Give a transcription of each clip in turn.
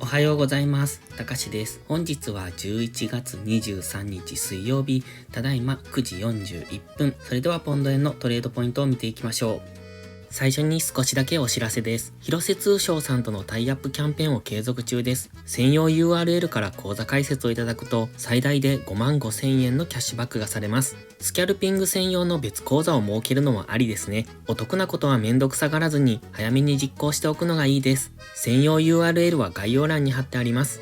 おはようございます。たかしです。本日は11月23日水曜日、ただいま9時41分。それではポンド円のトレードポイントを見ていきましょう。最初に少しだけお知らせです。広瀬通商さんとのタイアップキャンペーンを継続中です。専用 URL から口座開設をいただくと、最大で55,000円のキャッシュバックがされます。スキャルピング専用の別口座を設けるのもありですね。お得なことはめんどくさがらずに、早めに実行しておくのがいいです。専用 URL は概要欄に貼ってあります。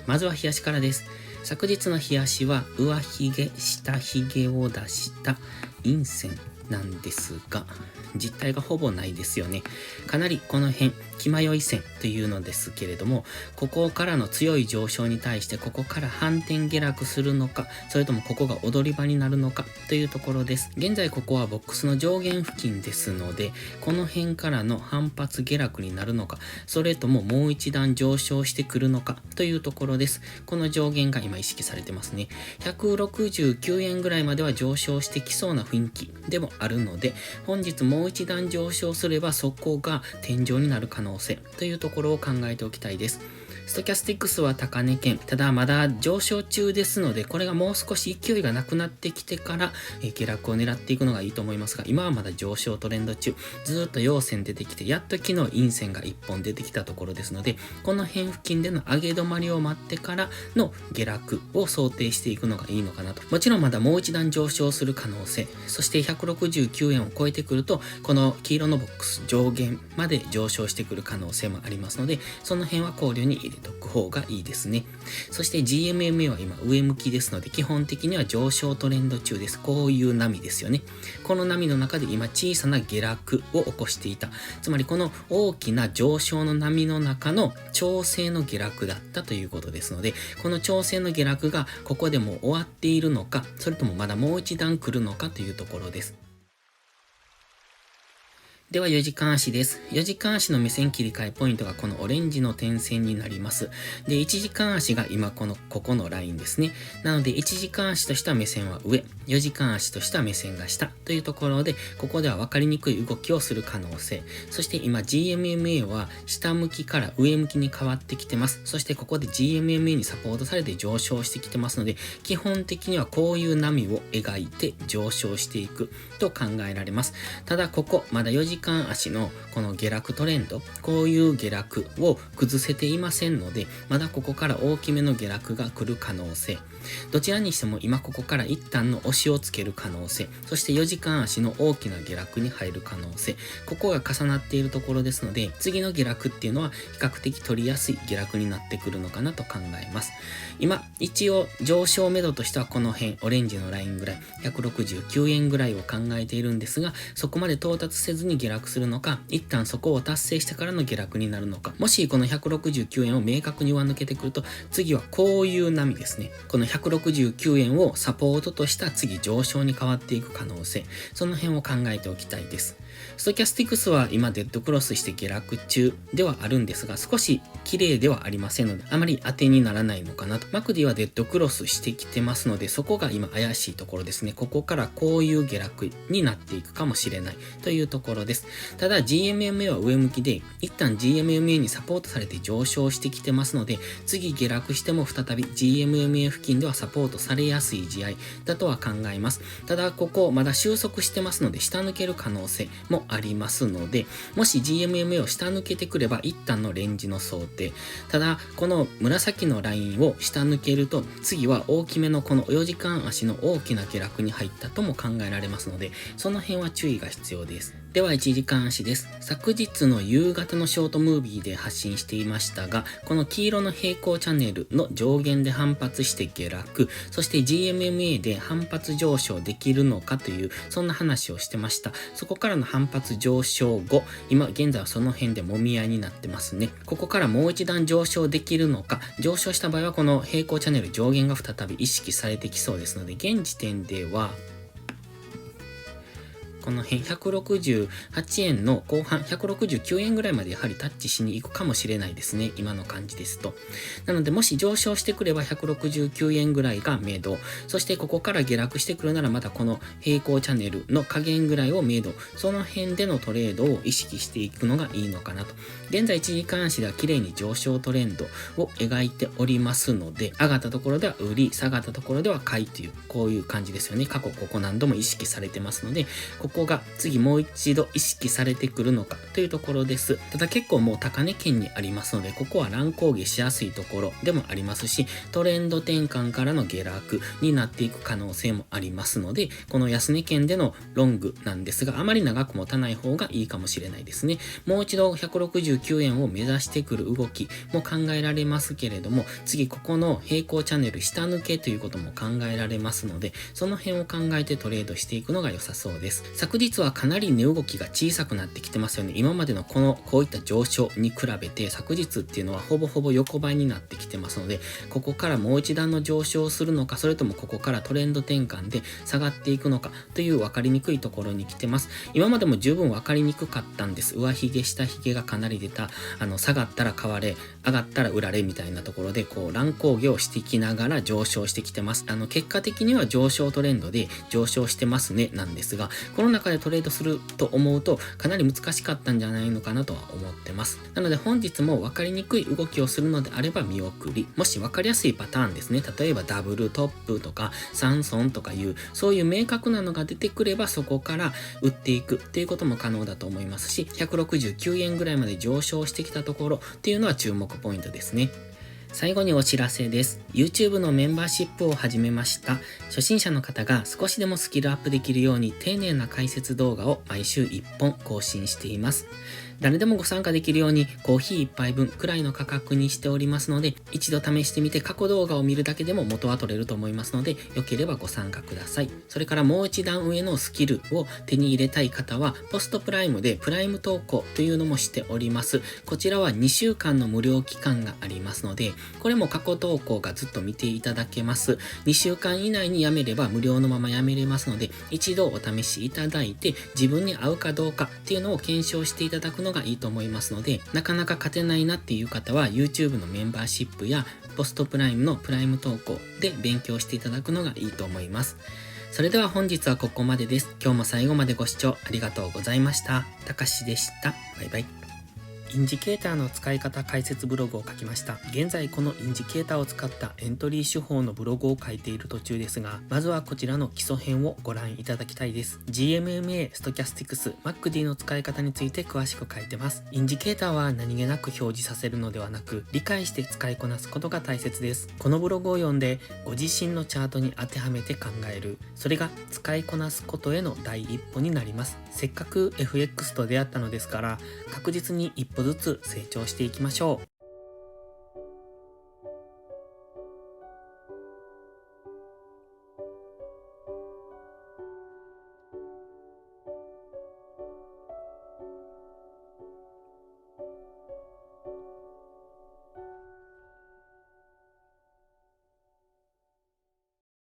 まずは冷やしからです。昨日の冷やしは、上髭、下髭を出した陰線なんですが、実体がほぼないですよね。かなりこの辺、気迷い線というのですけれども、ここからの強い上昇に対してここから反転下落するのか、それともここが踊り場になるのかというところです。現在ここはボックスの上限付近ですので、この辺からの反発下落になるのか、それとももう一段上昇してくるのかというところです。この上限が今意識されてますね。169円ぐらいまでは上昇してきそうな雰囲気でもあるので、本日もう一段上昇すればそこが天井になる可能性というところを考えておきたいです。ストキャスティックスは高値圏、ただまだ上昇中ですので、これがもう少し勢いがなくなってきてから、下落を狙っていくのがいいと思いますが、今はまだ上昇トレンド中、ずっと陽線出てきて、やっと昨日陰線が1本出てきたところですので、この辺付近での上げ止まりを待ってからの下落を想定していくのがいいのかなと。もちろんまだもう一段上昇する可能性、そして169円を超えてくると、この黄色のボックス上限まで上昇してくる可能性もありますので、その辺は考慮に入れておく方がいいですね。そして GMMA は今上向きですので、基本的には上昇トレンド中です。こういう波ですよね。この波の中で今小さな下落を起こしていた。つまりこの大きな上昇の波の中の調整の下落だったということですので、この調整の下落がここでもう終わっているのか、それともまだもう一段来るのかというところです。では4時間足です。4時間足の目線切り替えポイントがこのオレンジの点線になります。で、1時間足が今ここのラインですね。なので1時間足としては目線は上、4時間足としては目線が下というところで、ここでは分かりにくい動きをする可能性。そして今 GMMA は下向きから上向きに変わってきてます。そしてここで GMMA にサポートされて上昇してきてますので、基本的にはこういう波を描いて上昇していくと考えられます。ただここ、まだ4時間足のこの下落トレンド、こういう下落を崩せていませんので、まだここから大きめの下落が来る可能性。どちらにしても今ここから一旦の押しをつける可能性、そして4時間足の大きな下落に入る可能性、ここが重なっているところですので、次の下落っていうのは比較的取りやすい下落になってくるのかなと考えます。今、一応上昇目処としてはこの辺、オレンジのラインぐらい、169円ぐらいを考えているんですが、そこまで到達せずに下落するのか、一旦そこを達成してからの下落になるのか、もしこの169円を明確に上抜けてくると、次はこういう波ですね。この169円をサポートとした次上昇に変わっていく可能性、その辺を考えておきたいです。ストキャスティクスは今デッドクロスして下落中ではあるんですが、少し綺麗ではありませんので、あまり当てにならないのかなと。マクディはデッドクロスしてきてますので、そこが今怪しいところですね。ここからこういう下落になっていくかもしれないというところです。ただ GMMA は上向きで、一旦 GMMA にサポートされて上昇してきてますので、次下落しても再び GMMA 付近ではサポートされやすい試合だとは考えます。ただここまだ収束してますので、下抜ける可能性もありますので、もし GMMA を下抜けてくれば一旦のレンジの想定。ただ、この紫のラインを下抜けると、次は大きめのこの4時間足の大きな下落に入ったとも考えられますので、その辺は注意が必要です。では1時間足です。昨日の夕方のショートムービーで発信していましたが、この黄色の平行チャンネルの上限で反発して下落、そして GMMA で反発上昇できるのかという、そんな話をしてました。そこからの反発上昇後、今現在はその辺でもみ合いになってますね。ここからもう一段上昇できるのか、上昇した場合はこの平行チャンネル上限が再び意識されてきそうですので、現時点では、この辺168円の後半、169円ぐらいまでやはりタッチしに行くかもしれないですね。今の感じですと。なので、もし上昇してくれば169円ぐらいが明度。そしてここから下落してくるならまたこの平行チャンネルの加減ぐらいを明度。その辺でのトレードを意識していくのがいいのかなと。現在1時間足では綺麗に上昇トレンドを描いておりますので、上がったところでは売り、下がったところでは買いという、こういう感じですよね。過去ここ何度も意識されてますので、ここが次もう一度意識されてくるのかというところです。ただ結構もう高値圏にありますので、ここは乱高下しやすいところでもありますし、トレンド転換からの下落になっていく可能性もありますので、この安値圏でのロングなんですが、あまり長く持たない方がいいかもしれないですね。もう一度169円を目指してくる動きも考えられますけれども、次ここの平行チャンネル下抜けということも考えられますので、その辺を考えてトレードしていくのが良さそうです。昨日はかなり値動きが小さくなってきてますよね。今までのこういった上昇に比べて昨日っていうのはほぼほぼ横ばいになってきてますので、ここからもう一段の上昇をするのか、それともここからトレンド転換で下がっていくのかという分かりにくいところに来てます。今までも十分分かりにくかったんです。上髭下髭がかなり出た、下がったら買われ、上がったら売られみたいなところで乱高下をしてきながら上昇してきてます。結果的には上昇トレンドで上昇してますねなんですが、この中でトレードすると思うとかなり難しかったんじゃないのかなとは思ってます。なので本日も分かりにくい動きをするのであれば見送り、もし分かりやすいパターンですね。例えばダブルトップとか三損とかいう、そういう明確なのが出てくればそこから売っていくっていうことも可能だと思いますし、169円ぐらいまで上昇してきたところっていうのは注目ポイントですね。最後にお知らせです。YouTube のメンバーシップを始めました。初心者の方が少しでもスキルアップできるように丁寧な解説動画を毎週1本更新しています。誰でもご参加できるようにコーヒー1杯分くらいの価格にしておりますので、一度試してみて過去動画を見るだけでも元は取れると思いますので、よければご参加ください。それからもう一段上のスキルを手に入れたい方は、ポストプライムでプライム投稿というのもしております。こちらは2週間の無料期間がありますので、これも過去投稿がずっと見ていただけます。2週間以内にやめれば無料のままやめれますので、一度お試しいただいて自分に合うかどうかっていうのを検証していただくのがいいと思いますので、なかなか勝てないなっていう方は YouTube のメンバーシップやポストプライムのプライム投稿で勉強していただくのがいいと思います。それでは本日はここまでです。今日も最後までご視聴ありがとうございました。たかしでした。バイバイ。インジケーターの使い方解説ブログを書きました。現在このインジケーターを使ったエントリー手法のブログを書いている途中ですが、まずはこちらの基礎編をご覧いただきたいです。GMMA、ストキャスティクス、MACD の使い方について詳しく書いてます。インジケーターは何気なく表示させるのではなく、理解して使いこなすことが大切です。このブログを読んで、ご自身のチャートに当てはめて考える。それが使いこなすことへの第一歩になります。せっかく FX と出会ったのですから、確実に一歩ずつ成長していきましょう。